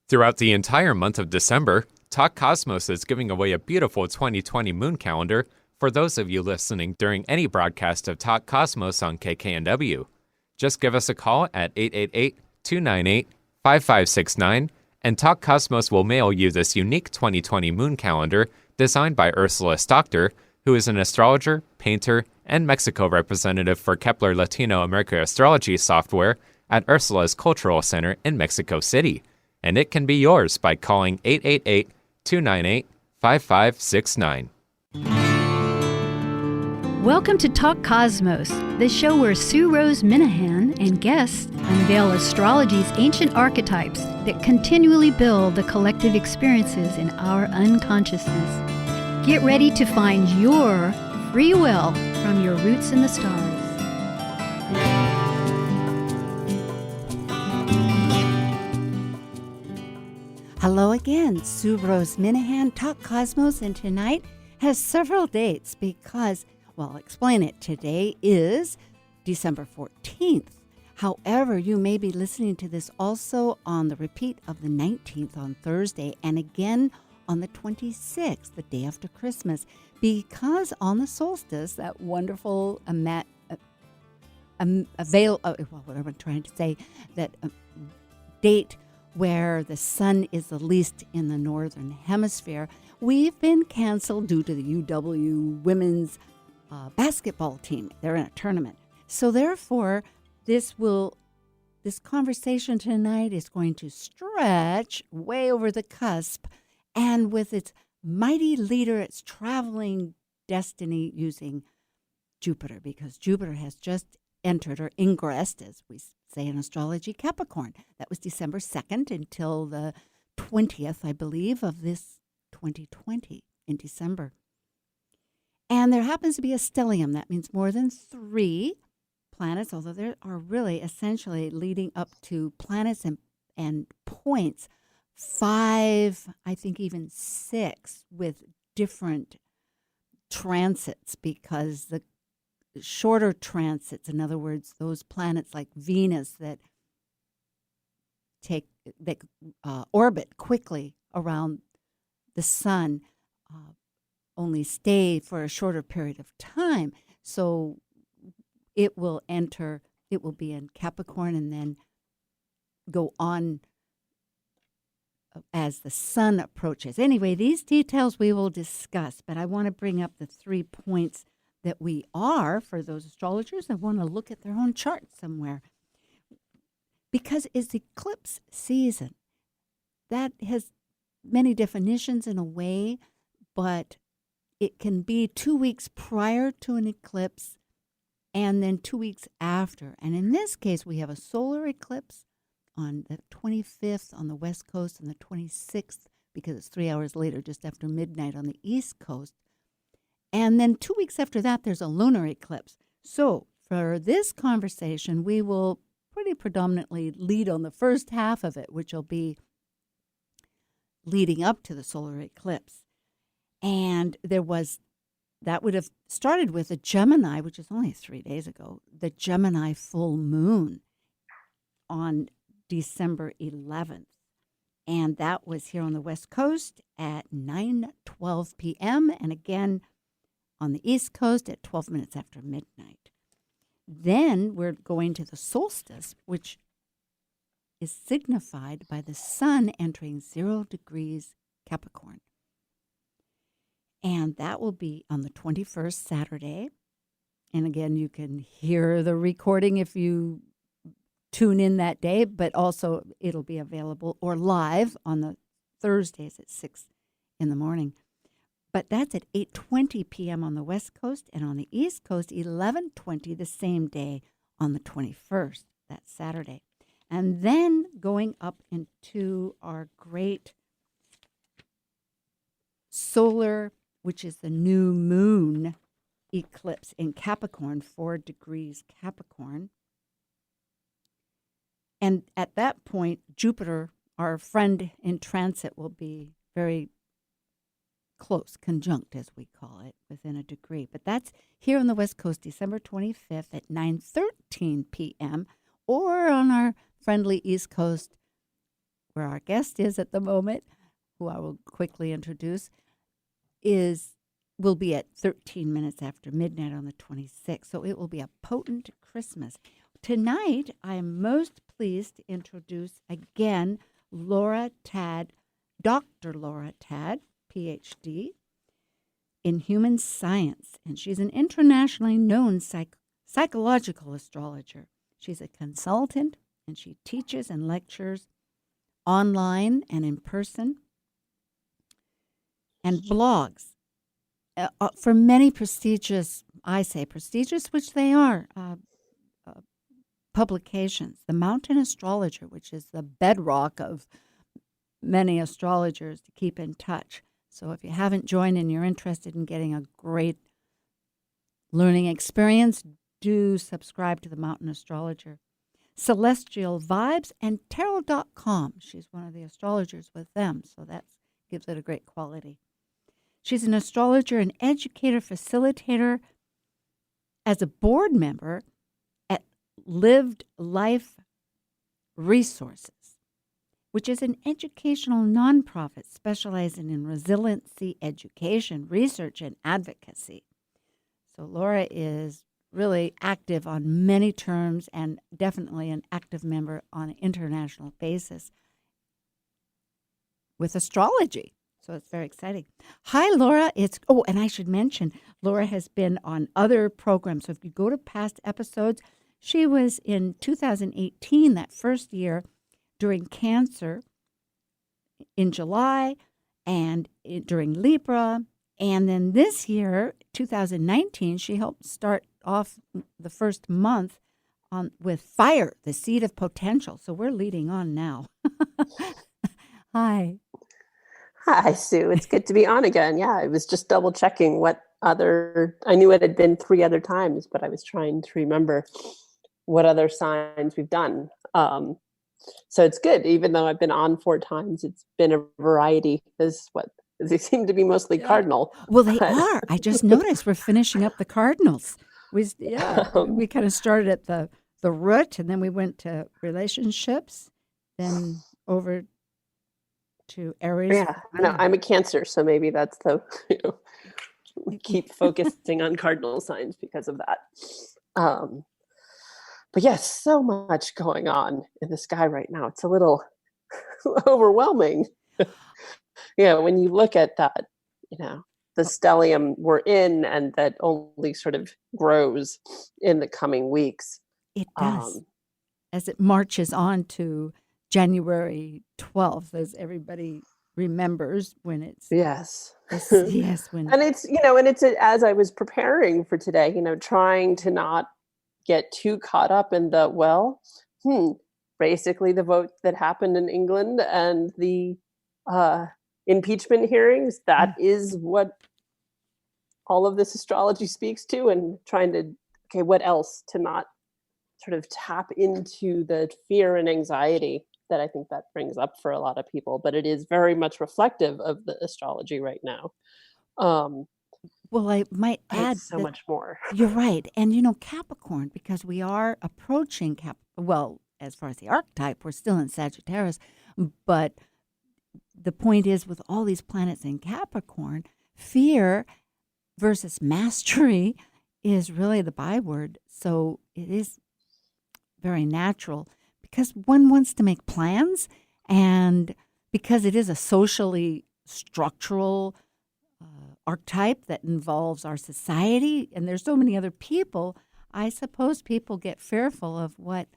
Throughout the entire month of December, Talk Cosmos is giving away a beautiful 2020 moon calendar for those of you listening during any broadcast of Talk Cosmos on KKNW. Just give us a call at 888-298-5569, and Talk Cosmos will mail you this unique 2020 moon calendar designed by Ursula Stockter, who is an astrologer, painter, and Mexico representative for Kepler Latino America Astrology software at Ursula's Cultural Center in Mexico City. And it can be yours by calling 888-298-5569. Welcome to Talk Cosmos, the show where Sue Rose Minahan and guests unveil astrology's ancient archetypes that continually build the collective experiences in our unconsciousness. Get ready to find your free will from your roots in the stars. Hello again, Sue Rose Minahan, Talk Cosmos, and tonight has several dates because, well, I'll explain it. Today is December 14th. However, you may be listening to this also on the repeat of the 19th on Thursday and again on the 26th, the day after Christmas, because on the solstice, that wonderful date where the sun is the least in the northern hemisphere, we've been canceled due to the UW women's basketball team. They're in a tournament. So therefore, this conversation tonight is going to stretch way over the cusp, and with its mighty leader, its traveling destiny using Jupiter, because Jupiter has just entered or ingressed, as we say in astrology, Capricorn. That was December 2nd until the 20th, I believe, of this 2020 in December. And there happens to be a stellium. That means more than 3 planets, although there are really essentially leading up to planets and points, 5, I think even 6, with different transits, because the shorter transits, in other words, those planets like Venus that orbit quickly around the sun, only stay for a shorter period of time. So it will be in Capricorn and then go on as the sun approaches. Anyway, these details we will discuss, but I want to bring up the 3 points that we are, for those astrologers that want to look at their own chart somewhere. Because it's eclipse season. That has many definitions in a way, but it can be 2 weeks prior to an eclipse and then 2 weeks after. And in this case, we have a solar eclipse on the 25th on the West Coast and the 26th, because it's 3 hours later, just after midnight on the East Coast. And then 2 weeks after that, there's a lunar eclipse. So for this conversation, we will pretty predominantly lead on the first half of it, which will be leading up to the solar eclipse. And that would have started with a Gemini, which is only 3 days ago, the Gemini full moon on December 11th. And that was here on the West Coast at 9:12 p.m. and again on the East Coast at 12 minutes after midnight. Then we're going to the solstice, which is signified by the sun entering 0 degrees Capricorn. And that will be on the 21st, Saturday. And again, you can hear the recording if you tune in that day, but also it'll be available or live on the Thursdays at 6 in the morning. But that's at 8:20 p.m. on the West Coast, and on the East Coast, 11:20 the same day on the 21st, that Saturday. And then going up into our great solar, which is the new moon eclipse in Capricorn, 4 degrees Capricorn. And at that point, Jupiter, our friend in transit, will be very close, conjunct as we call it, within a degree. But that's here on the West Coast, December 25th at 9:13 p.m. or on our friendly East Coast, where our guest is at the moment, who I will quickly introduce, will be at 13 minutes after midnight on the 26th. So it will be a potent Christmas. Tonight, I am most pleased to introduce again Laura Tad, Dr. Laura Tad, Ph.D. in human science, and she's an internationally known psychological astrologer. She's a consultant, and she teaches and lectures online and in person, and blogs for many prestigious, I say prestigious, which they are, publications. The Mountain Astrologer, which is the bedrock of many astrologers to keep in touch. So if you haven't joined and you're interested in getting a great learning experience, do subscribe to the Mountain Astrologer. Celestial Vibes and Tarot.com. She's one of the astrologers with them, so that gives it a great quality. She's an astrologer, an educator, facilitator, as a board member at Lived Life Resources, which is an educational nonprofit specializing in resiliency education, research, and advocacy. So Laura is really active on many terms and definitely an active member on an international basis with astrology. So it's very exciting. Hi, Laura. And I should mention, Laura has been on other programs. So if you go to past episodes, she was in 2018, that first year, during Cancer in July and during Libra. And then this year, 2019, she helped start off the first month with Fire, the Seed of Potential. So we're leading on now. Hi. Hi, Sue. It's good to be on again. Yeah, I was just double checking I knew it had been 3 other times, but I was trying to remember what other signs we've done. So it's good. Even though I've been on 4 times, it's been a variety. They seem to be mostly cardinal. Well, they are. I just noticed we're finishing up the cardinals. We kind of started at the root, and then we went to relationships, then over to Aries. Yeah, no, I'm a Cancer, so maybe that's we keep focusing on cardinal signs because of that. But yes, so much going on in the sky right now. It's a little overwhelming. When you look at that, the stellium we're in, and that only sort of grows in the coming weeks. It does. As it marches on to January 12th, as everybody remembers when it's yes when and it's as I was preparing for today, trying to not get too caught up in basically the vote that happened in England and the impeachment hearings, that is what all of this astrology speaks to, and trying to what else to not sort of tap into the fear and anxiety that I think that brings up for a lot of people, but it is very much reflective of the astrology right now. Well, I might add so much more. You're right. And, Capricorn, because we are approaching as far as the archetype, we're still in Sagittarius, but the point is, with all these planets in Capricorn, fear versus mastery is really the byword. So it is very natural because one wants to make plans, and because it is a socially structural archetype that involves our society, and there's so many other people, I suppose people get fearful of what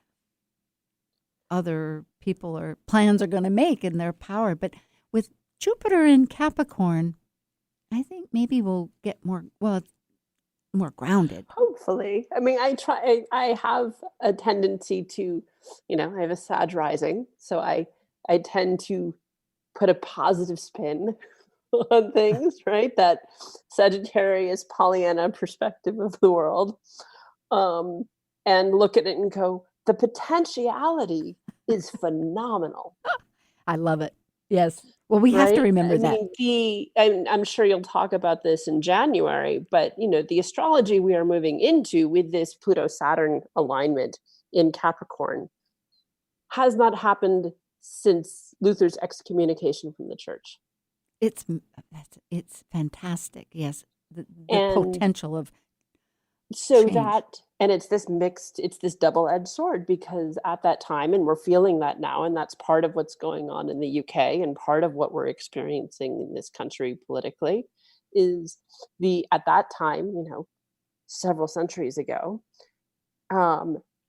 other people or plans are going to make in their power. But with Jupiter in Capricorn, I think maybe we'll get more grounded. Hopefully. I mean, I have a tendency to, I have a Sag rising, so I tend to put a positive spin on things, right? That Sagittarius Pollyanna perspective of the world, and look at it and go, the potentiality is phenomenal. I love it. Yes. Well, we have to remember that. I'm sure you'll talk about this in January, but the astrology we are moving into with this Pluto-Saturn alignment in Capricorn has not happened since Luther's excommunication from the church. It's fantastic. Yes, the And potential of so change. and it's this double-edged sword, because at that time, and we're feeling that now, and that's part of what's going on in the UK and part of what we're experiencing in this country politically, is at that time, several centuries ago,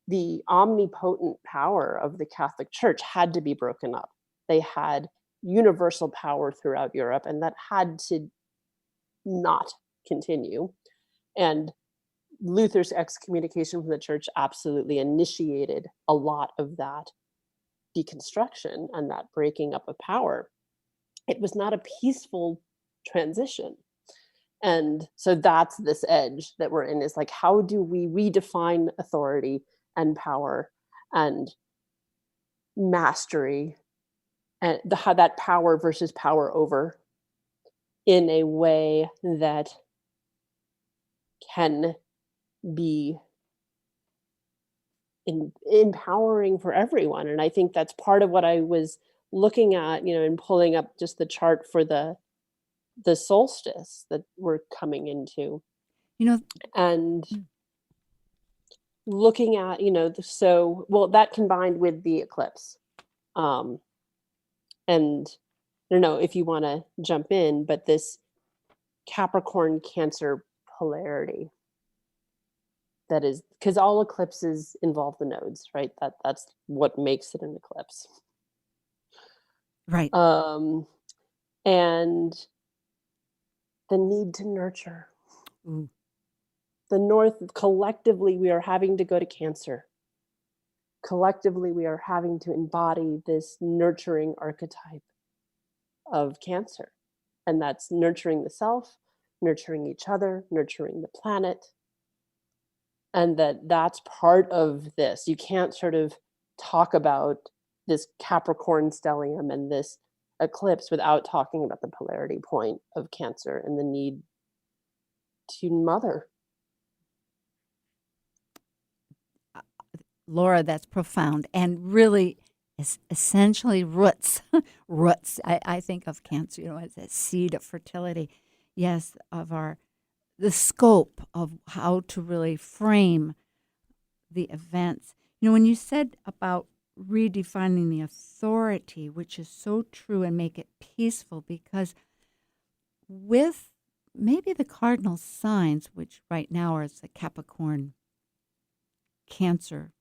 the omnipotent power of the Catholic Church had to be broken up. They had universal power throughout Europe, and that had to not continue. And Luther's excommunication from the church absolutely initiated a lot of that deconstruction and that breaking up of power. It was not a peaceful transition. And so that's this edge that we're in, is like, how do we redefine authority and power and mastery, and how that power versus power over, in a way that can be empowering for everyone. And I think that's part of what I was looking at, and pulling up just the chart for the solstice that we're coming into, You know, and looking at, that combined with the eclipse. And I don't know if you want to jump in, but this Capricorn Cancer polarity, that is, because all eclipses involve the nodes, right? That's what makes it an eclipse. right. And the need to nurture. Ooh. The North, collectively, we are having to go to Cancer. Collectively, we are having to embody this nurturing archetype of Cancer. And that's nurturing the self, nurturing each other, nurturing the planet. And that's part of this. You can't sort of talk about this Capricorn stellium and this eclipse without talking about the polarity point of Cancer and the need to mother. Laura, that's profound and really is essentially roots. I think of Cancer, as a seed of fertility. Yes, of the scope of how to really frame the events. When you said about redefining the authority, which is so true, and make it peaceful, because with maybe the cardinal signs, which right now are the Capricorn, Cancer,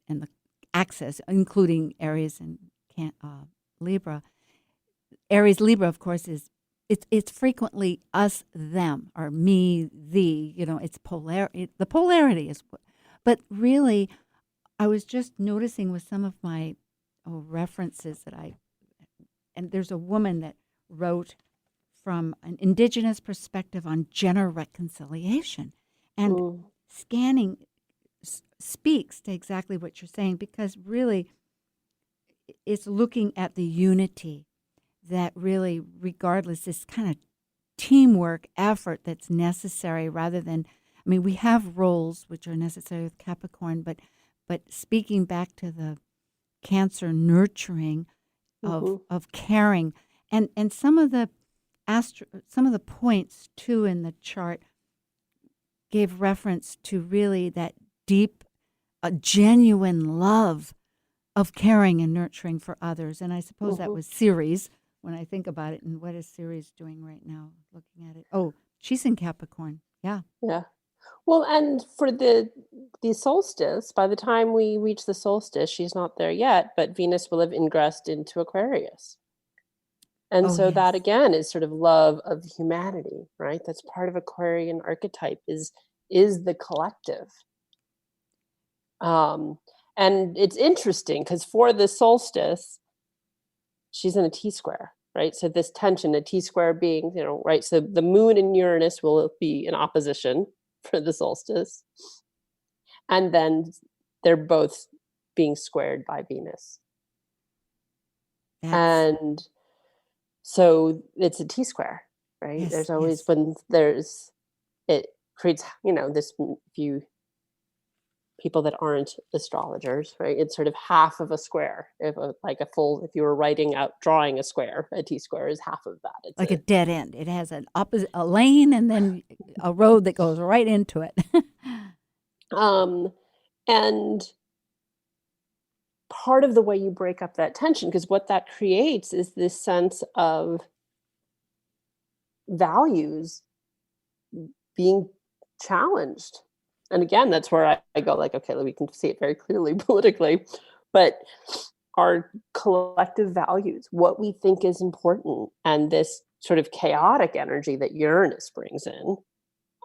and the axis, including Aries and Libra. Aries Libra, of course, it's frequently us, them, or me, thee. It's the polarity is. But really, I was just noticing with some of my references and there's a woman that wrote from an indigenous perspective on gender reconciliation, and scanning speaks to exactly what you're saying, because really it's looking at the unity that really, regardless, this kind of teamwork effort that's necessary, rather than, we have roles which are necessary with Capricorn, but speaking back to the Cancer nurturing of caring, and some of the points too in the chart gave reference to really that deep, genuine love of caring and nurturing for others. And I suppose that was Ceres, when I think about it. And what is Ceres doing right now, looking at it? Oh, she's in Capricorn. Yeah. Yeah. Well, and for the solstice, by the time we reach the solstice, she's not there yet, but Venus will have ingressed into Aquarius. And so that, again, is sort of love of humanity, right? That's part of Aquarian archetype, is the collective. And it's interesting because for the solstice, she's in a T-square, right? So this tension, a T-square being, right? So the moon and Uranus will be in opposition for the solstice. And then they're both being squared by Venus. And so it's a T-square, right? Yes, There's always, when it creates, this, if you people that aren't astrologers, right? It's sort of half of a square. If you were drawing a square, a T-square is half of that. It's Like a dead end. It has a lane and then a road that goes right into it. And part of the way you break up that tension, because what that creates is this sense of values being challenged. And again, that's where I go like, okay, we can see it very clearly politically, but our collective values, what we think is important, and this sort of chaotic energy that Uranus brings in,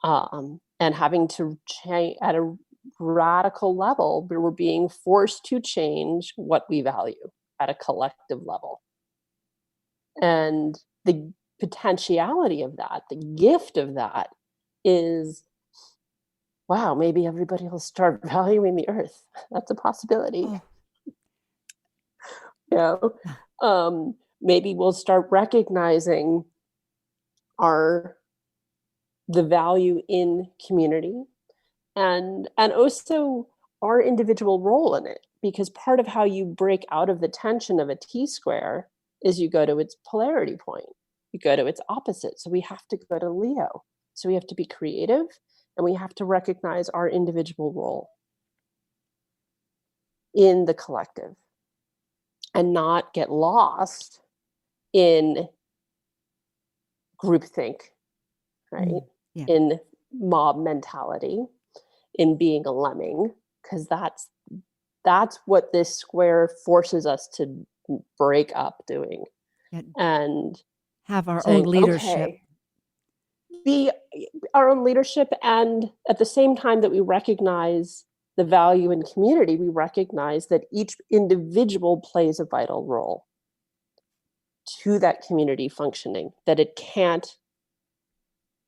and having to change at a radical level, we're being forced to change what we value at a collective level. And the potentiality of that, the gift of that is, wow, maybe everybody will start valuing the earth. That's a possibility. Oh. You know, maybe we'll start recognizing the value in community, and also our individual role in it, because part of how you break out of the tension of a T-square is you go to its polarity point, you go to its opposite. So we have to go to Leo. So we have to be creative, and we have to recognize our individual role in the collective and not get lost in groupthink, right? Yeah. In mob mentality, in being a lemming, because that's what this square forces us to break up doing. Yeah. And Have our saying, own leadership. okay, be our own leadership, and at the same time that we recognize the value in community, we recognize that each individual plays a vital role to that community functioning, that it can't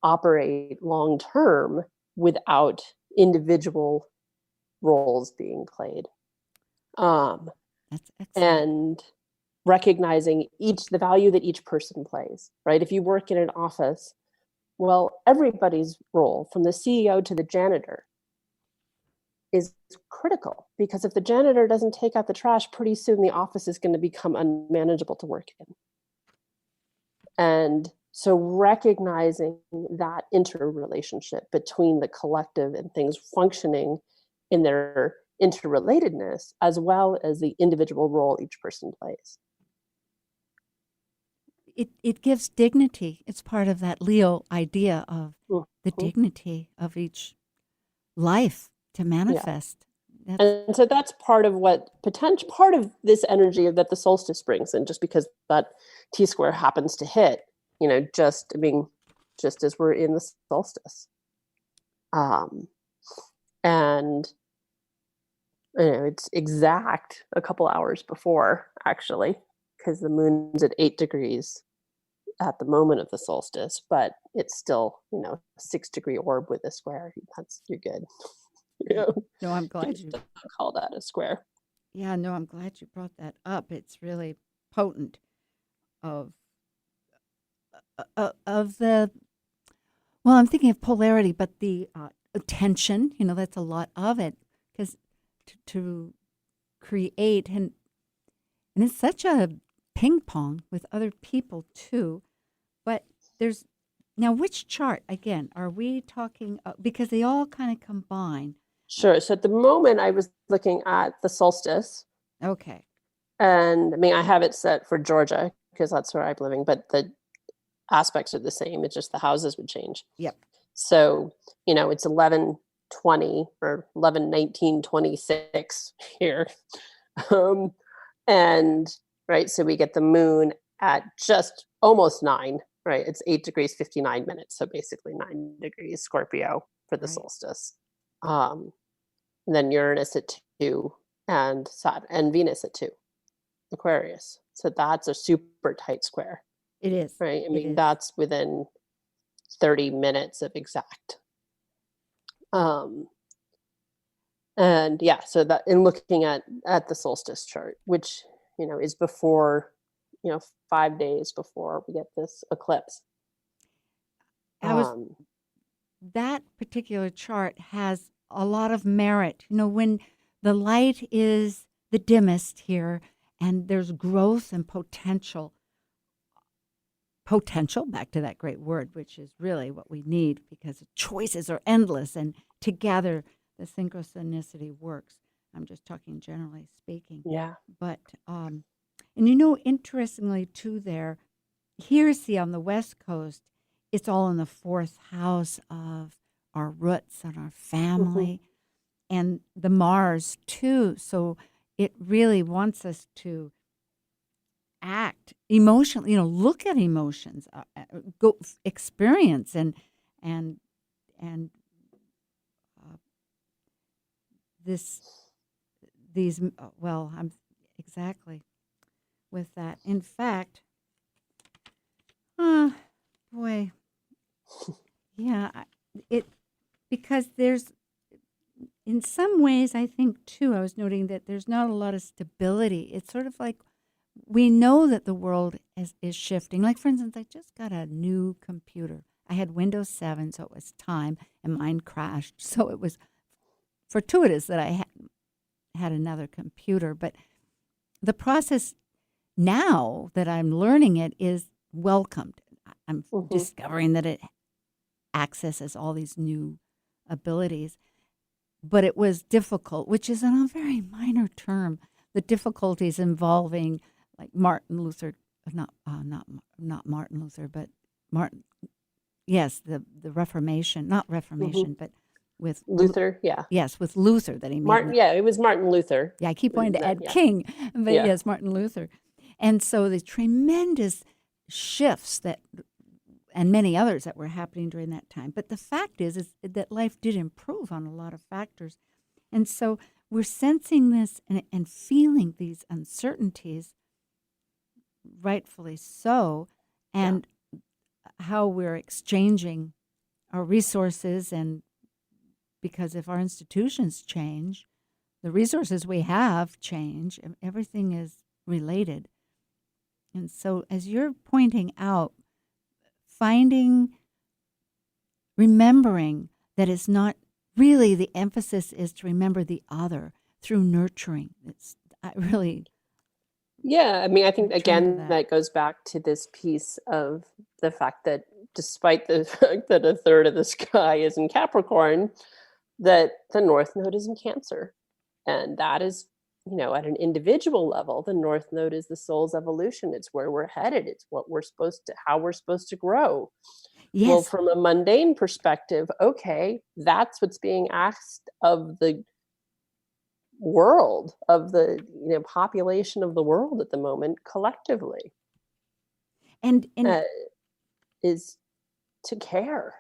operate long term without individual roles being played. That's excellent. And recognizing the value that each person plays, right? If you work in an office, well, everybody's role, from the CEO to the janitor, is critical, because if the janitor doesn't take out the trash, pretty soon the office is going to become unmanageable to work in. And so recognizing that interrelationship between the collective and things functioning in their interrelatedness, as well as the individual role each person plays. It gives dignity. It's part of that Leo idea of the dignity of each life to manifest. Yeah. And so that's part of part of this energy that the solstice brings in, just because that T-square happens to hit, just as we're in the solstice. And it's exact a couple hours before, actually, because the moon's at 8 degrees at the moment of the solstice, but it's still, 6-degree orb with a square. You're good. No, I'm glad you call that a square. Yeah, no, I'm glad you brought that up. It's really potent of the, well, I'm thinking of polarity, but the tension, that's a lot of it, because to create, and it's such a ping pong with other people too. But now which chart, again, are we talking, because they all kind of combine. Sure. So at the moment I was looking at the solstice. Okay. And I have it set for Georgia because that's where I'm living, but the aspects are the same. It's just the houses would change. Yep. So, it's 11:20 or 11:19:26 here. And right, so we get the moon at just almost 9, right? It's 8 degrees 59 minutes, so basically 9 degrees Scorpio for the solstice. And then Uranus at 2 and Saturn and Venus at 2, Aquarius. So that's a super tight square. It is. Right? That's within 30 minutes of exact. And yeah, so that in looking at the solstice chart, which, is before, 5 days before we get this eclipse. That particular chart has a lot of merit. When the light is the dimmest here and there's growth and potential, back to that great word, which is really what we need because choices are endless and together the synchronicity works. I'm just talking generally speaking. Yeah. But, and interestingly too here, see, on the West Coast, it's all in the fourth house of our roots and our family and the Mars too. So it really wants us to act emotionally, look at emotions, go experience and uh, I'm exactly with that. In fact, boy, yeah, because there's, in some ways, I think too, I was noting that there's not a lot of stability. It's sort of like we know that the world is shifting. Like, for instance, I just got a new computer. I had Windows 7, so it was time, and mine crashed. So it was fortuitous that I had another computer. But the process now that I'm learning it is welcomed. I'm discovering that it accesses all these new abilities. But it was difficult, which is on a very minor term. The difficulties involving like Martin Luther, not Martin Luther, but Martin. Yes, the Reformation, not Reformation, but with Luther. Yeah. Yes, with Luther that he made. Martin. Yeah, it was Martin Luther. Yeah, I keep wanting to add King, but yes, Martin Luther. And so the tremendous shifts and many others that were happening during that time. But the fact is that life did improve on a lot of factors. And so we're sensing this and feeling these uncertainties, rightfully so, and how we're exchanging our resources. And because if our institutions change, the resources we have change, everything is related. And so as you're pointing out, remembering that it's not really, the emphasis is to remember the other through nurturing. Yeah, I mean, I think again that goes back to this piece of the fact that despite the fact that a third of the sky is in Capricorn, that the North Node is in Cancer. And that is, at an individual level, the North Node is the soul's evolution. It's where we're headed. It's how we're supposed to grow. Yes. Well, from a mundane perspective, okay, that's what's being asked of the world, of the population of the world at the moment collectively, and is to care.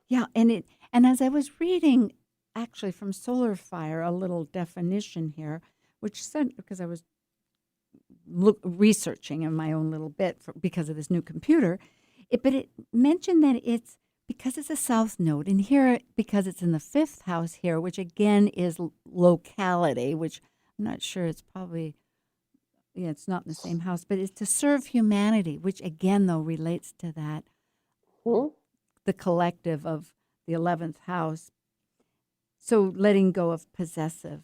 Yeah, and as I was reading, actually from Solar Fire, a little definition here, which said, because I was researching in my own little bit because of this new computer, but it mentioned that it's because it's a south node, and here, because it's in the fifth house here, which again is locality, which I'm not sure, it's probably, it's not in the same house, but it's to serve humanity, which again, though, relates to that, the collective of the 11th house. So letting go of possessive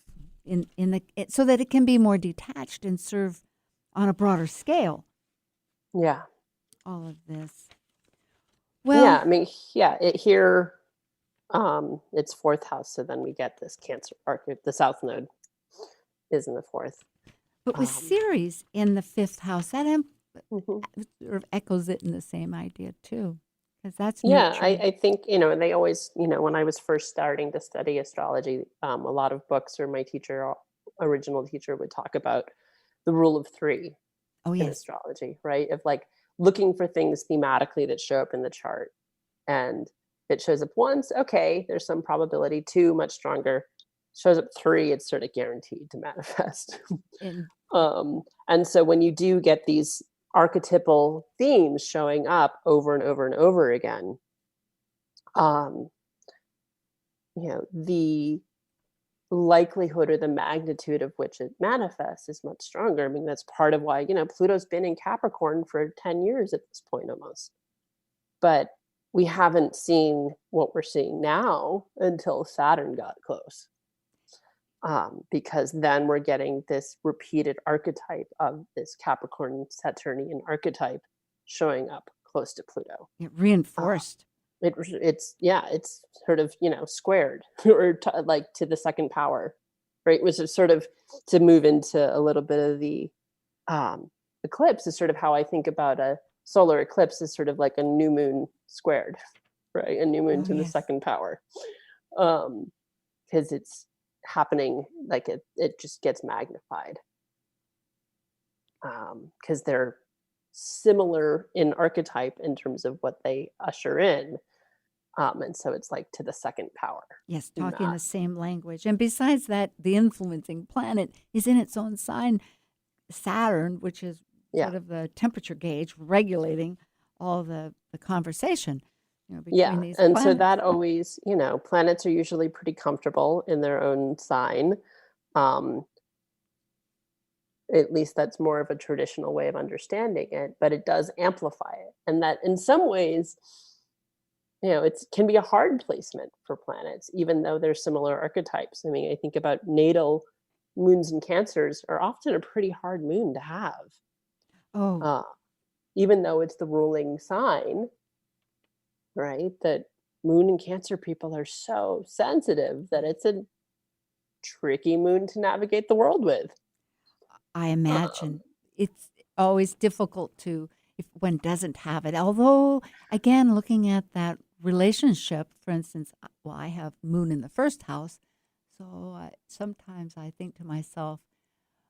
so that it can be more detached and serve on a broader scale. Yeah. All of this. Well, yeah, I mean, here, it's fourth house. So then we get this Cancer arc. The South Node is in the fourth. But with Ceres in the fifth house, that sort of echoes it in the same idea too. Because that's I think, they always, when I was first starting to study astrology, a lot of books or my original teacher would talk about the rule of three in astrology, right? Of like looking for things thematically that show up in the chart. And it shows up once, okay, there's some probability. Two, much stronger. Shows up three, it's sort of guaranteed to manifest. And so when you do get these archetypal themes showing up over and over and over again, the likelihood or the magnitude of which it manifests is much stronger. I mean, that's part of why, Pluto's been in Capricorn for 10 years at this point almost. But we haven't seen what we're seeing now until Saturn got close. Because then we're getting this repeated archetype of this Capricorn Saturnian archetype showing up close to Pluto. It reinforced. It's sort of, squared or like to the second power, right? Which is sort of to move into a little bit of the eclipse is sort of how I think about a solar eclipse is sort of like a new moon squared, right? A new moon to the second power. Because it's happening, like it just gets magnified. Because they're similar in archetype in terms of what they usher in. And so it's like to the second power. Yes, talking the same language. And besides that, the influencing planet is in its own sign, Saturn, which is sort of the temperature gauge regulating all the conversation. Between these and planets. So that always, planets are usually pretty comfortable in their own sign. At least that's more of a traditional way of understanding it, but it does amplify it. And that in some ways, it can be a hard placement for planets, even though they're similar archetypes. I mean, I think about natal moons and Cancers are often a pretty hard moon to have. Even though it's the ruling sign, right? That moon and Cancer people are so sensitive that it's a tricky moon to navigate the world with. I imagine it's always difficult if one doesn't have it. Although, again, looking at that relationship, for instance, I have moon in the first house. So sometimes I think to myself,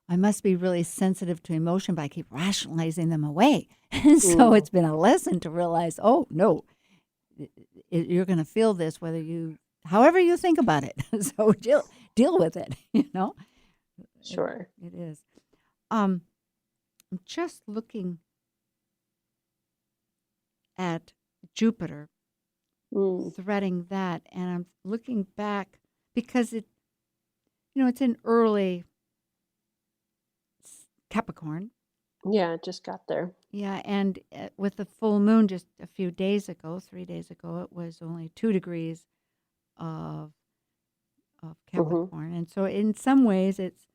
I must be really sensitive to emotion, but I keep rationalizing them away. And so it's been a lesson to realize, oh, no, you're going to feel this however you think about it. So deal with it, Sure. It is. I'm just looking at Jupiter, threading that, and I'm looking back because it's in early Capricorn. Yeah, it just got there. Yeah, and with the full moon just a few days ago, 3 days ago, it was only 2 degrees of Capricorn. And so in some ways it's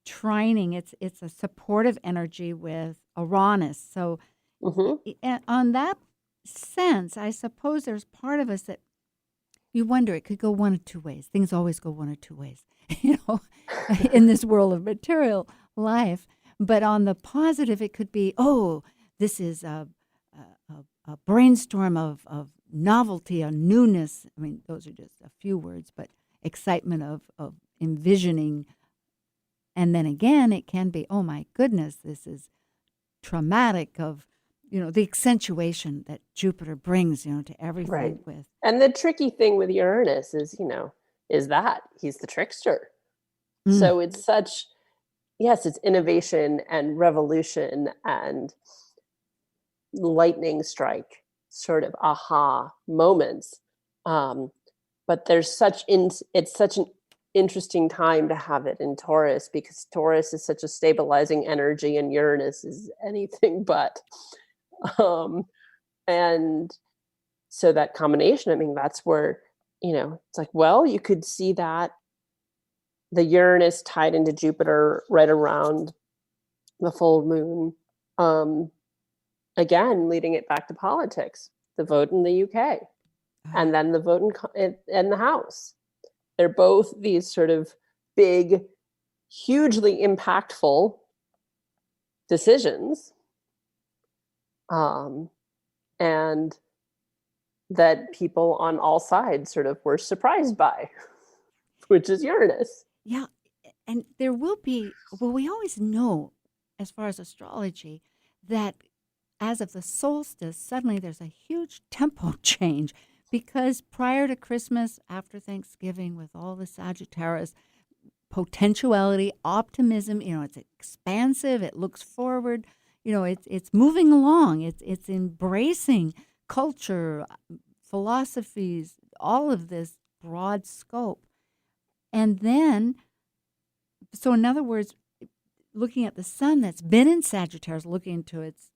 trining, it's a supportive energy with Uranus. So on that sense, I suppose there's part of us that you wonder, it could go one of two ways. Things always go one or two ways, in this world of material life. But on the positive, it could be, this is a brainstorm of novelty, a newness. I mean, those are just a few words, but excitement of envisioning. And then again, it can be, oh my goodness, this is traumatic of, the accentuation that Jupiter brings, to everything. Right. With. And the tricky thing with Uranus is, is that he's the trickster. So it's such, yes, it's innovation and revolution and lightning strike sort of aha moments. But there's it's such an interesting time to have it in Taurus, because Taurus is such a stabilizing energy and Uranus is anything but. And so that combination, I mean, that's where, it's like, well, you could see that the Uranus tied into Jupiter right around the full moon. Again, leading it back to politics, the vote in the UK, and then the vote in the House. They're both these sort of big, hugely impactful decisions, and that people on all sides sort of were surprised by, which is Uranus. Yeah, and there will be, we always know, as far as astrology, that as of the solstice, suddenly there's a huge tempo change, because prior to Christmas, after Thanksgiving, with all the Sagittarius, potentiality, optimism, it's expansive, it looks forward, it's moving along, it's embracing culture, philosophies, all of this broad scope. And then, so in other words, looking at the sun that's been in Sagittarius, looking into its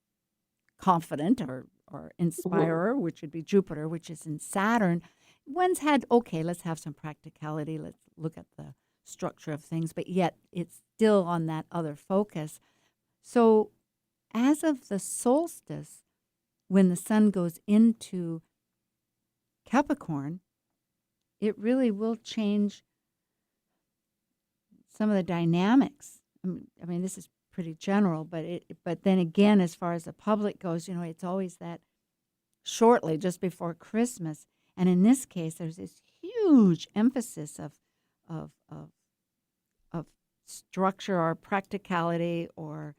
confident or or inspirer, which would be Jupiter, which is in Saturn. One's had, okay, let's have some practicality. Let's look at the structure of things, but yet it's still on that other focus. So as of the solstice, when the sun goes into Capricorn, it really will change some of the dynamics. I mean, this is pretty general, but then again, as far as the public goes, it's always that shortly, just before Christmas. And in this case, there's this huge emphasis of structure or practicality or.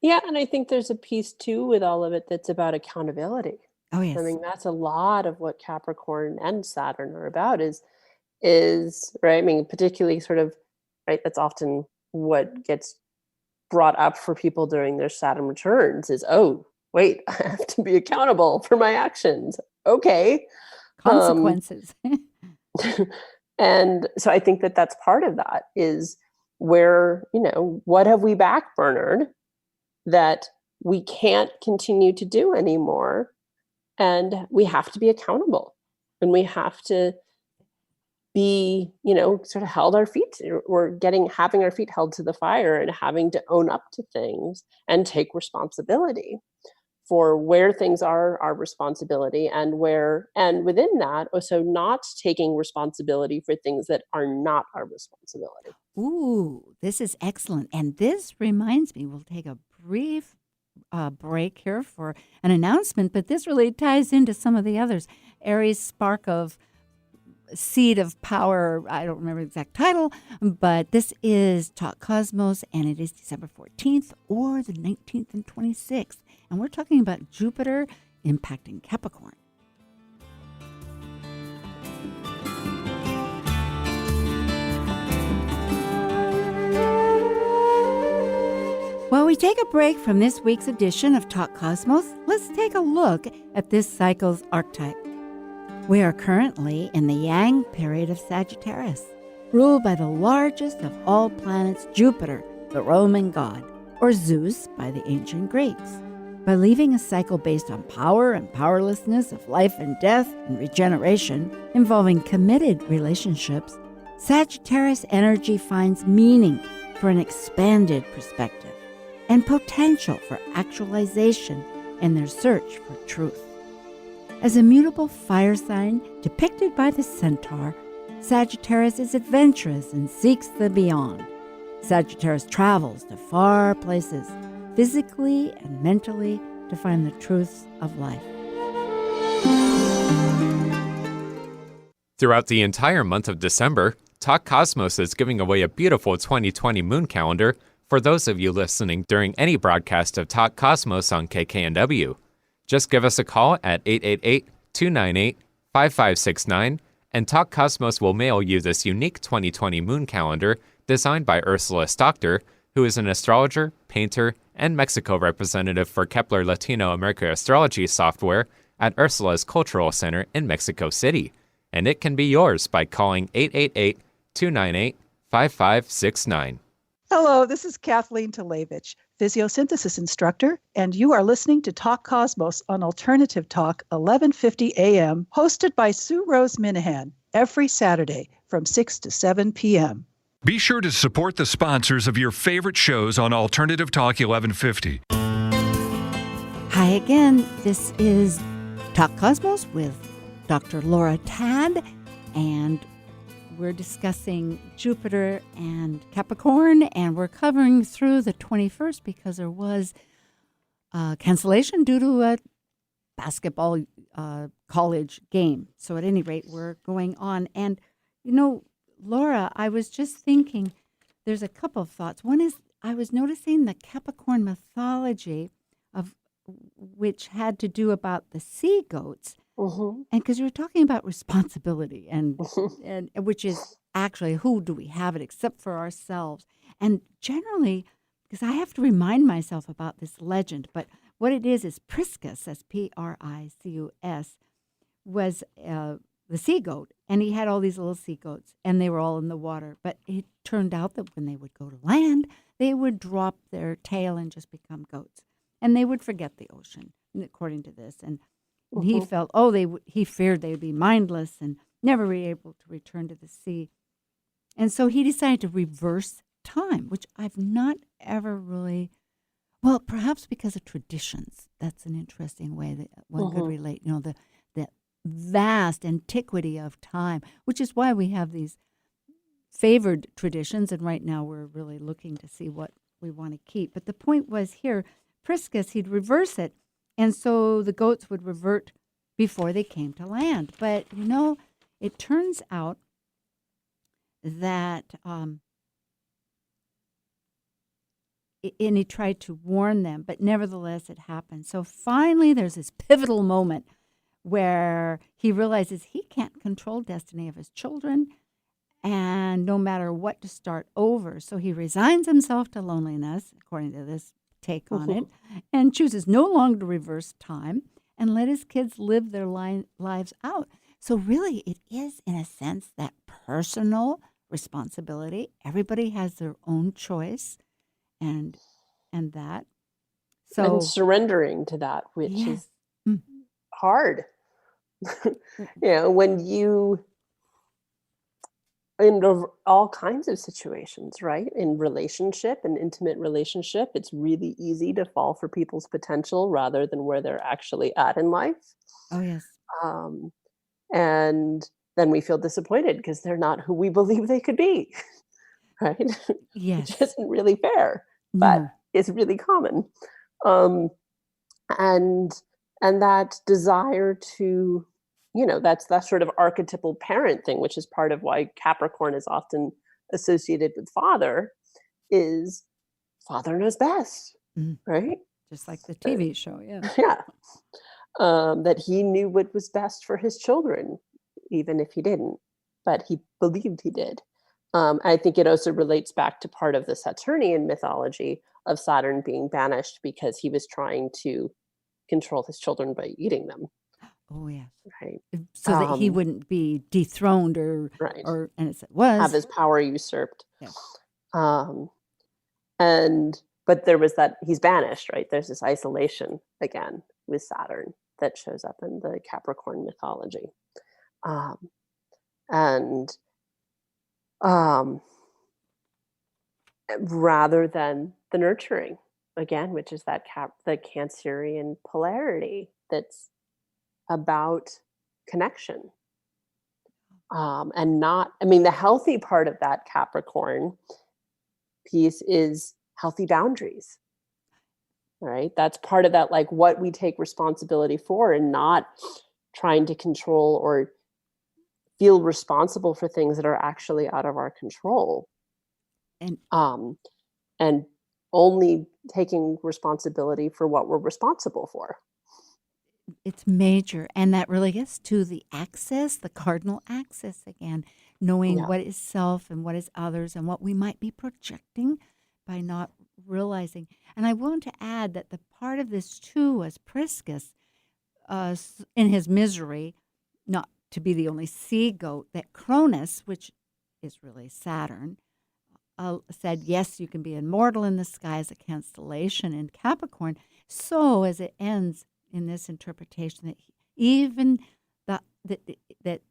Yeah, and I think there's a piece too with all of it that's about accountability. Oh, yes. I mean, that's a lot of what Capricorn and Saturn are about is right. I mean, particularly sort of right. That's often what gets brought up for people during their Saturn returns is, oh, wait, I have to be accountable for my actions. Okay. Consequences. And so I think that that's part of that is where, what have we backburnered that we can't continue to do anymore? And we have to be accountable, and we have to be, sort of held our feet. We're having our feet held to the fire and having to own up to things and take responsibility for where things are our responsibility, and within that also not taking responsibility for things that are not our responsibility. Ooh, this is excellent. And this reminds me, we'll take a brief break here for an announcement, but this really ties into some of the others. Aries spark of seed of power, I don't remember the exact title, but this is Talk Cosmos, and it is December 14th or the 19th and 26th. And we're talking about Jupiter impacting Capricorn. While we take a break from this week's edition of Talk Cosmos, let's take a look at this cycle's archetype. We are currently in the Yang period of Sagittarius, ruled by the largest of all planets, Jupiter, the Roman god, or Zeus by the ancient Greeks. By leaving a cycle based on power and powerlessness, of life and death and regeneration, involving committed relationships, Sagittarius energy finds meaning for an expanded perspective and potential for actualization in their search for truth. As a mutable fire sign depicted by the centaur, Sagittarius is adventurous and seeks the beyond. Sagittarius travels to far places, physically and mentally, to find the truths of life. Throughout the entire month of December, Talk Cosmos is giving away a beautiful 2020 moon calendar for those of you listening during any broadcast of Talk Cosmos on KKNW. Just give us a call at 888-298-5569, and Talk Cosmos will mail you this unique 2020 moon calendar designed by Ursula Stockter, who is an astrologer, painter, and Mexico representative for Kepler Latino America Astrology software at Ursula's Cultural Center in Mexico City. And it can be yours by calling 888-298-5569. Hello, this is Kathleen Talevich, physiosynthesis instructor, and you are listening to Talk Cosmos on Alternative Talk 1150 AM, hosted by Sue Rose Minahan, every Saturday from 6 to 7 p.m. Be sure to support the sponsors of your favorite shows on Alternative Talk 1150. Hi again, this is Talk Cosmos with Dr. Laura Tad, and we're discussing Jupiter and Capricorn, and we're covering through the 21st because there was cancellation due to a basketball college game. So at any rate, we're going on. And, Laura, I was just thinking, there's a couple of thoughts. One is I was noticing the Capricorn mythology, of which had to do about the sea goats. Mm-hmm. And because you were talking about responsibility and which is actually, who do we have it except for ourselves? And generally, because I have to remind myself about this legend, but what it is Priscus, that's Pricus, was the sea goat. And he had all these little sea goats, and they were all in the water. But it turned out that when they would go to land, they would drop their tail and just become goats. And they would forget the ocean. according to this. And he Mhm. felt, he feared they would be mindless and never be able to return to the sea. And so he decided to reverse time, which I've not ever really, well, perhaps because of traditions. That's an interesting way that one could Mhm. relate, the vast antiquity of time, which is why we have these favored traditions. And right now we're really looking to see what we want to keep. But the point was here, Priscus, he'd reverse it. And so the goats would revert before they came to land. But, it turns out that, and he tried to warn them, but nevertheless it happened. So finally there's this pivotal moment where he realizes he can't control destiny of his children, and no matter what, to start over. So he resigns himself to loneliness, according to this take on it, and chooses no longer to reverse time and let his kids live their lives out. So really, it is, in a sense, that personal responsibility. Everybody has their own choice, and that. And So surrendering to that, which yes. is hard. When you in all kinds of situations, right? In relationship and intimate relationship, it's really easy to fall for people's potential rather than where they're actually at in life. Oh yes. Um, and then we feel disappointed because they're not who we believe they could be, right? Which Yes. isn't really fair, but No. it's really common. Um, and that desire to, that's that sort of archetypal parent thing, which is part of why Capricorn is often associated with father, is father knows best, Mhm. right? Just like the TV show. Yeah. Yeah. That he knew what was best for his children, even if he didn't, but he believed he did. I think it also relates back to part of the Saturnian mythology of Saturn being banished because he was trying to control his children by eating them, Oh yes. right? So that he wouldn't be dethroned Right. and it Have was. his power usurped. Yeah. Um, but there was that he's banished, right? There's this isolation again with Saturn that shows up in the Capricorn mythology. Um, and um, rather than the nurturing, again, which is the Cancerian polarity that's about connection. And not, I mean, the healthy part of that Capricorn piece is healthy boundaries, right? That's part of that, like what we take responsibility for, and not trying to control or feel responsible for things that are actually out of our control. And Um, and only taking responsibility for what we're responsible for. it's major. And that really gets to the axis, the cardinal axis again, knowing Yeah. what is self and what is others and what we might be projecting by not realizing. And I want to add that the part of this too was Priscus, in his misery, not to be the only sea goat, that Cronus, which is really Saturn, said, yes, you can be immortal in the sky as a constellation in Capricorn. So as it ends in this interpretation, that even that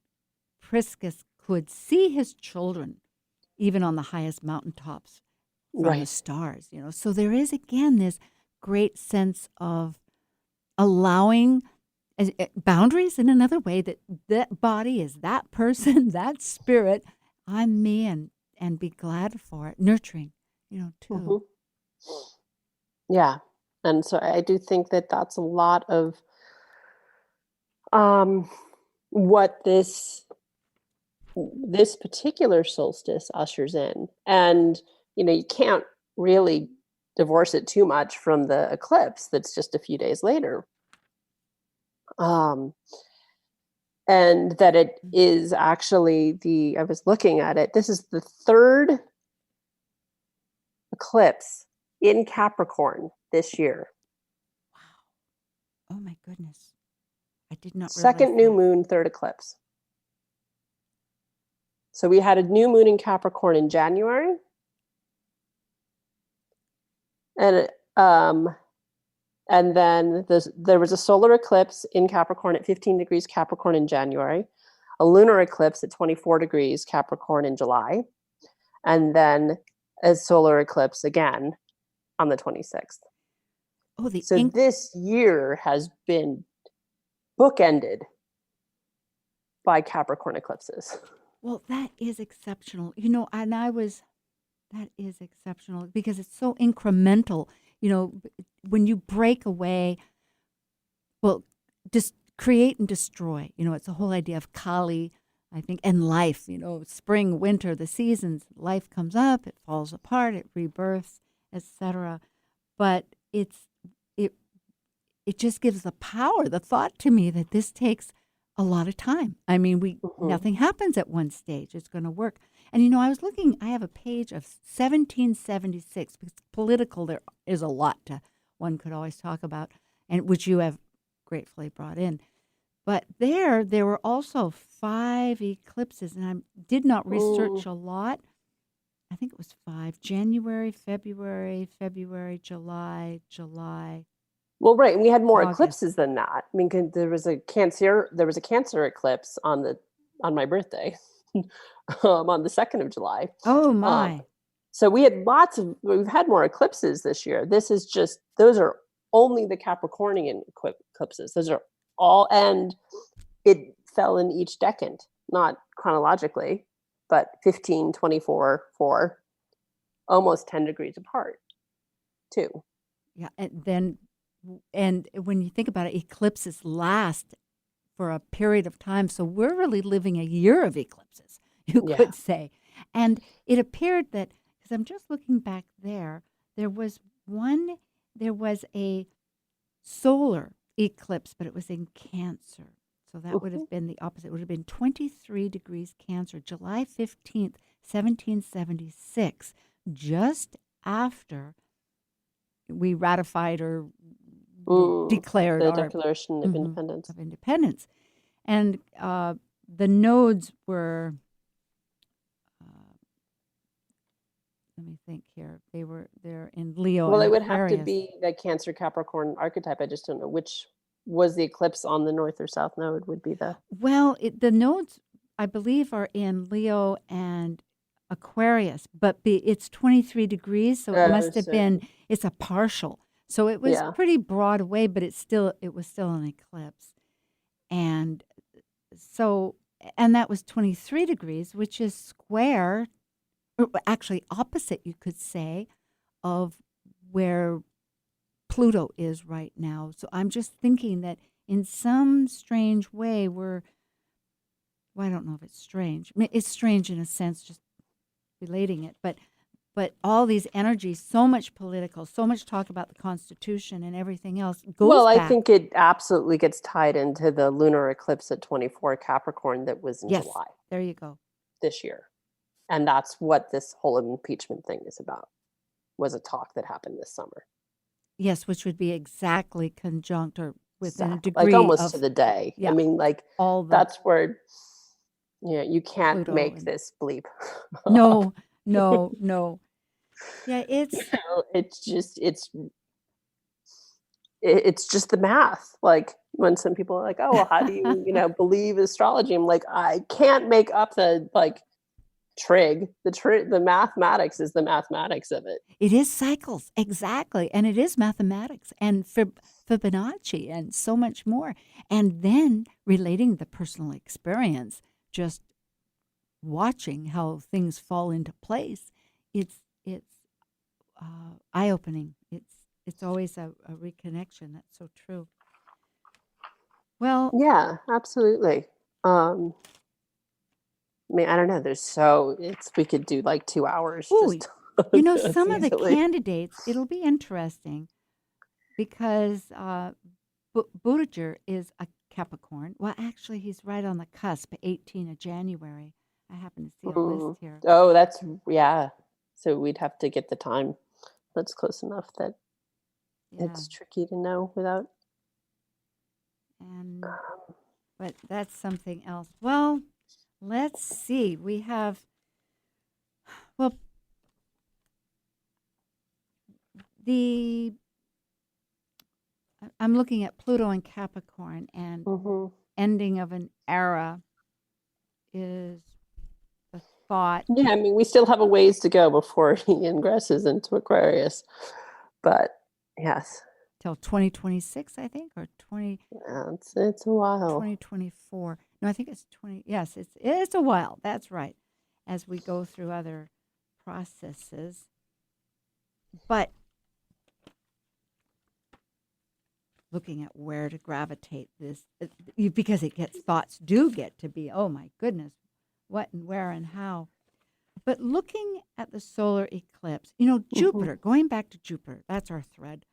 Priscus could see his children even on the highest mountaintops from the Right. stars, So there is again this great sense of allowing boundaries in another way, that body is that person, that spirit. I'm me, and be glad for it. Nurturing, too. Mhm. Yeah. And so I do think that that's a lot of what this particular solstice ushers in. And you can't really divorce it too much from the eclipse that's just a few days later. And that it is actually I was looking at it, this is the third eclipse in Capricorn this year. Oh my goodness. I did not realize Second new that. moon, third eclipse. So we had a new moon in Capricorn in January. And And then there was a solar eclipse in Capricorn at 15 degrees Capricorn in January, a lunar eclipse at 24 degrees Capricorn in July, and then a solar eclipse again on the 26th. Oh, so this year has been bookended by Capricorn eclipses. Well, that is exceptional. That is exceptional because it's so incremental. When you break away, well, just create and destroy. It's the whole idea of Kali, I think, and life. Spring, winter, the seasons. Life comes up, it falls apart, it rebirths, etc. But it just gives the power, the thought to me that this takes a lot of time. I mean, nothing happens at one stage. It's going to work. And, I was looking, I have a page of 1776, because political, there is a lot one could always talk about, and which you have gratefully brought in. But there were also 5 eclipses, and I did not research a lot. I think it was 5, January, February, July. Well, right, and we had more August. eclipses than that. I mean, there was a Cancer eclipse on my birthday, on the 2nd of July. Oh my! So we've had more eclipses this year. Those are only the Capricornian eclipses. Those are all, and it fell in each decade, not chronologically, but 15, 24, 4, almost 10 degrees apart, too. Yeah, and when you think about it, eclipses last for a period of time. So we're really living a year of eclipses, you could say. And it appeared that, because I'm just looking back there was a solar eclipse, but it was in Cancer. So that would have been the opposite. It would have been 23 degrees Cancer, July 15th, 1776, just after we ratified or declared the our Declaration of Independence. And the nodes were, let me think here, they're in Leo. Well, and it would Aquarius. have to be the Cancer Capricorn archetype. I just don't know which was the eclipse on the north or south node would be the. Well, the nodes, I believe, are in Leo and Aquarius, but it's 23 degrees, so it must have been, it's a partial. So it was pretty broad away, but it was still an eclipse. And so, and that was 23 degrees, which is square, or actually opposite, you could say, of where Pluto is right now. So I'm just thinking that in some strange way I don't know if it's strange. I mean, it's strange in a sense, just relating it, but all these energies, so much political, so much talk about the Constitution and everything else goes back. I think it absolutely gets tied into the lunar eclipse at 24 Capricorn that was in July. There you go. This year. And that's what this whole impeachment thing is about, was a talk that happened this summer. Yes, which would be exactly conjunct or within a degree. Like almost to the day. Yeah, I mean, like, that's where, you can't Pluto make this bleep. No. Yeah, it's just the math. Like, when some people are like, oh, well, how do you, believe astrology? I'm like, I can't make up the, trig. The mathematics is the mathematics of it. It is cycles, exactly. And it is mathematics and Fibonacci and so much more. And then relating the personal experience, just watching how things fall into place, it's eye-opening. It's always a reconnection. That's so true. Well, yeah, absolutely. I mean, I don't know. We could do 2 hours. Ooh, some of the candidates, it'll be interesting because Buttigieg is a Capricorn. Well, actually, he's right on the cusp, 18 of January. I happen to see a list here. Oh, so we'd have to get the time. That's close enough that it's tricky to know without. But that's something else. Well, let's see. We have, the I'm looking at Pluto and Capricorn, and ending of an era is the thought. Yeah, I mean, we still have a ways to go before he ingresses into Aquarius, but yes. Till 2026, I think, or 20. Yeah, it's a while. 2024. No, I think it's 20. Yes, it's a while. That's right. As we go through other processes. But looking at where to gravitate this, because thoughts do get to be, oh my goodness, what and where and how. But looking at the solar eclipse, Jupiter, going back to Jupiter, that's our thread.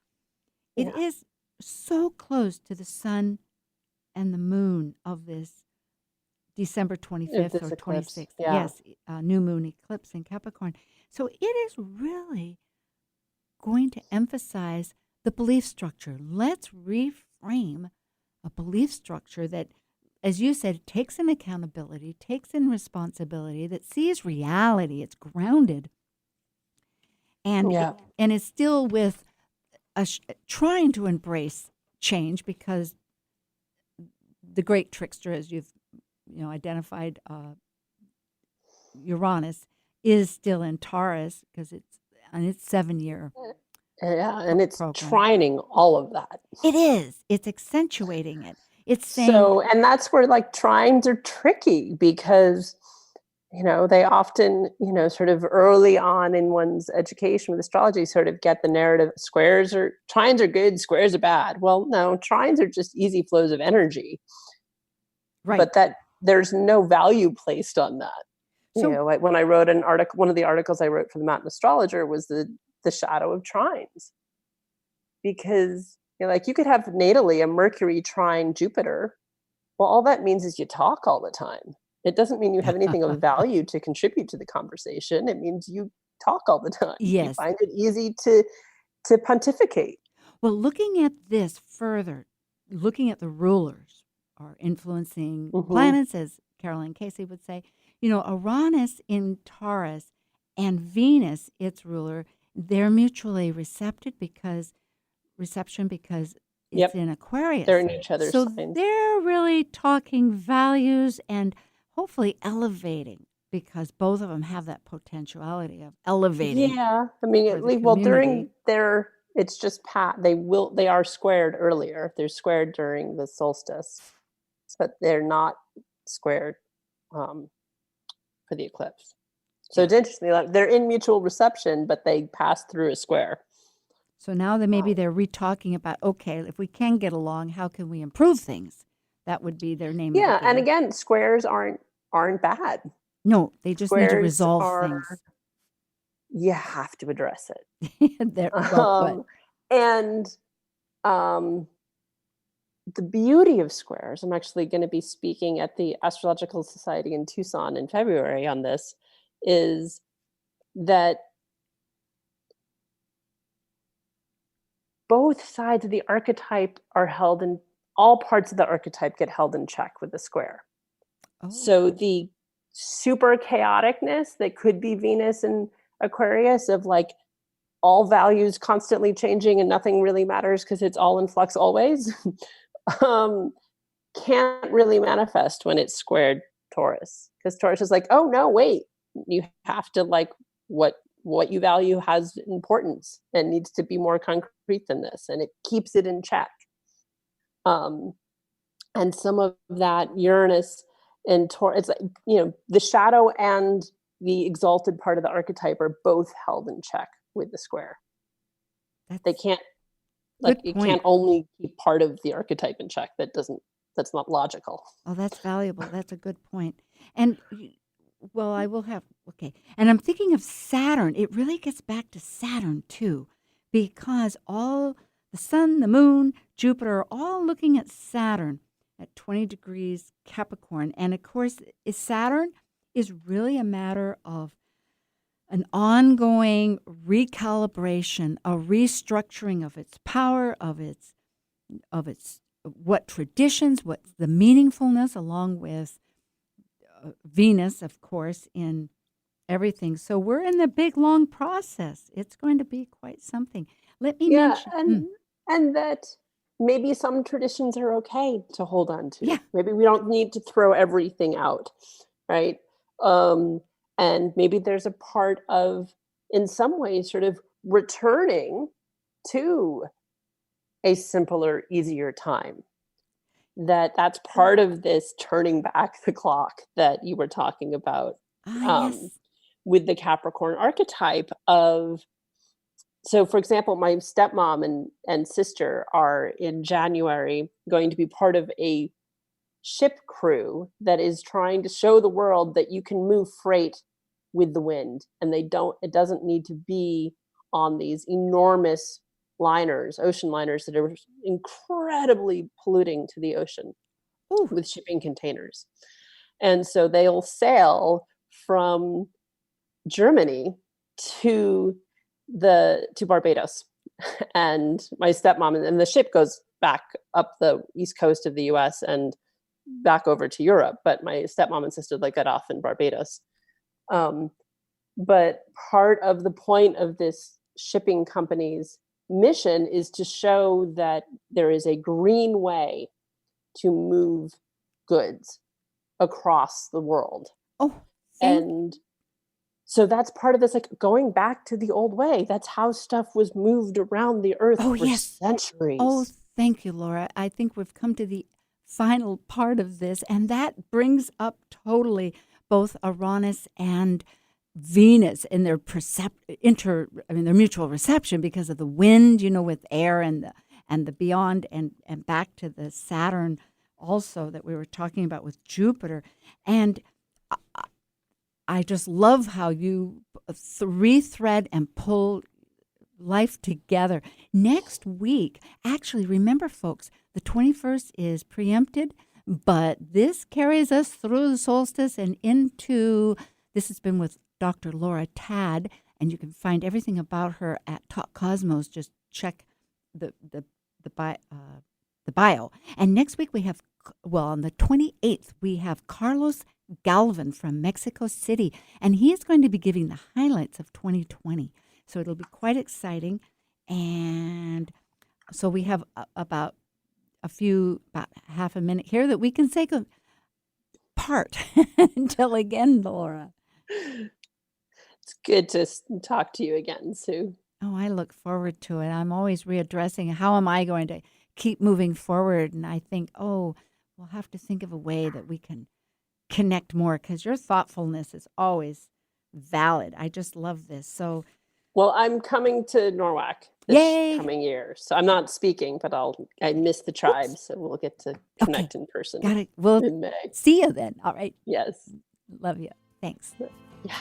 It is so close to the sun and the moon of this December 25th or 26th. Yes, new moon eclipse in Capricorn. So it is really going to emphasize the belief structure. Let's reframe a belief structure that, as you said, takes in accountability, takes in responsibility, that sees reality, it's grounded, and is still with trying to embrace change, because the great trickster, as you've identified, Uranus is still in Taurus, because it's 7-year. And it's program. trining all of that. It is. It's accentuating it. It's saying and that's where trines are tricky, because they often, sort of early on in one's education with astrology, sort of get the narrative, trines are good, squares are bad. Well, no, trines are just easy flows of energy. Right. But that there's no value placed on that. So, when I wrote an article, one of the articles I wrote for the Mountain Astrologer was the shadow of trines. Because you could have natally a Mercury trine Jupiter. Well, all that means is you talk all the time. It doesn't mean you have anything of value to contribute to the conversation. It means you talk all the time. Yes. You find it easy to pontificate. Well, looking at this further, looking at the rulers are influencing planets, as Caroline Casey would say. Uranus in Taurus and Venus, its ruler, they're mutually receptive because it's in Aquarius. They're in each other's signs. So they're really talking values and hopefully elevating, because both of them have that potentiality of elevating. Yeah, I mean, during their, it's just they are squared earlier. They're squared during the solstice, but they're not squared for the eclipse. So it's interesting. They're in mutual reception, but they pass through a square. So now maybe they're re-talking about, okay, if we can get along, how can we improve things? That would be their name. Yeah, and again, squares aren't bad. No, they just need to resolve things. You have to address it. And the beauty of squares, I'm actually going to be speaking at the Astrological Society in Tucson in February on this, is that both sides of the archetype are held in, all parts of the archetype get held in check with the square. Oh. So the super chaoticness that could be Venus and Aquarius, of all values constantly changing and nothing really matters because it's all in flux always, can't really manifest when it's squared Taurus, because Taurus is oh no, wait, you have to what you value has importance and needs to be more concrete than this, and it keeps it in check. And some of that Uranus and Taurus, it's the shadow and the exalted part of the archetype are both held in check with the square. They can't, it can't only keep part of the archetype in check. That's not logical. Oh, that's valuable. That's a good point. And I will have, okay. And I'm thinking of Saturn. It really gets back to Saturn too, because all the sun, the moon, Jupiter are all looking at Saturn at 20 degrees Capricorn. And of course, Saturn is really a matter of an ongoing recalibration, a restructuring of its power, of its what traditions, what's the meaningfulness, along with Venus, of course, in everything. So we're in the big, long process. It's going to be quite something. Let me mention. And that maybe some traditions are okay to hold on to. Yeah. Maybe we don't need to throw everything out, right? And maybe there's a part of, in some ways, sort of returning to a simpler, easier time. That's part of this turning back the clock that you were talking about, Yes. with the Capricorn archetype of. So, for example, my stepmom and sister are in January going to be part of a ship crew that is trying to show the world that you can move freight with the wind, and it doesn't need to be on these enormous ocean liners that are incredibly polluting to the ocean Ooh. with shipping containers. And so they'll sail from Germany to Barbados. And my stepmom, and the ship goes back up the east coast of the US and back over to Europe, but my stepmom and sister got off in Barbados. But part of the point of this shipping company's mission is to show that there is a green way to move goods across the world. Oh, and so that's part of this, going back to the old way. That's how stuff was moved around the earth for centuries. Oh, thank you, Laura. I think we've come to the final part of this, and that brings up totally both Uranus and Venus in their their mutual reception because of the wind, with air and the beyond, and back to the Saturn also that we were talking about with Jupiter. And I just love how you rethread and pull life together. Next week, actually, remember, folks, the 21st is preempted, but this carries us through the solstice and into, this has been with Dr. Laura Tad, and you can find everything about her at Talk Cosmos. Just check the bio. And next week we have, on the 28th, we have Carlos Galvin from Mexico City, and he is going to be giving the highlights of 2020. So it'll be quite exciting. And so we have about half a minute here that we can say part until again, Laura. It's good to talk to you again, Sue. Oh, I look forward to it. I'm always readdressing how am I going to keep moving forward? And I think, we'll have to think of a way that we can connect more, because your thoughtfulness is always valid. I just love this. So, well, I'm coming to Norwalk this coming year, so I'm not speaking, but I miss the tribe, so we'll get to connect in person. Got it. We'll in May. See you then. All right. Yes. Love you. Thanks. Yeah.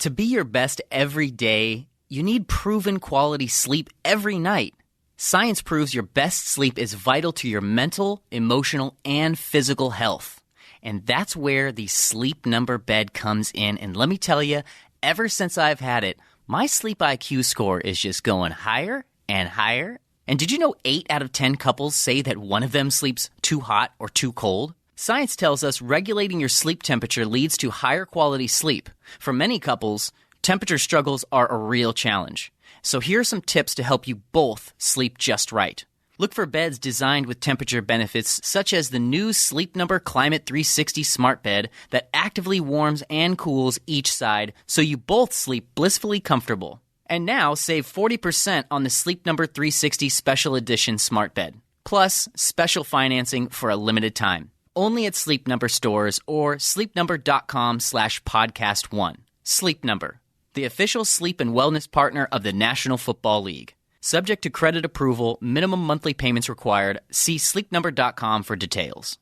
To be your best every day, you need proven quality sleep every night. Science proves your best sleep is vital to your mental, emotional, and physical health. And that's where the Sleep Number bed comes in. And let me tell you, ever since I've had it, my sleep IQ score is just going higher and higher. And did you know 8 out of 10 couples say that one of them sleeps too hot or too cold? Science tells us regulating your sleep temperature leads to higher quality sleep. For many couples, temperature struggles are a real challenge. So here are some tips to help you both sleep just right. Look for beds designed with temperature benefits, such as the new Sleep Number Climate 360 Smart Bed that actively warms and cools each side, so you both sleep blissfully comfortable. And now save 40% on the Sleep Number 360 Special Edition Smart Bed, plus special financing for a limited time. Only at Sleep Number stores or sleepnumber.com/podcast1. Sleep Number, the official sleep and wellness partner of the National Football League. Subject to credit approval, minimum monthly payments required. See sleepnumber.com for details.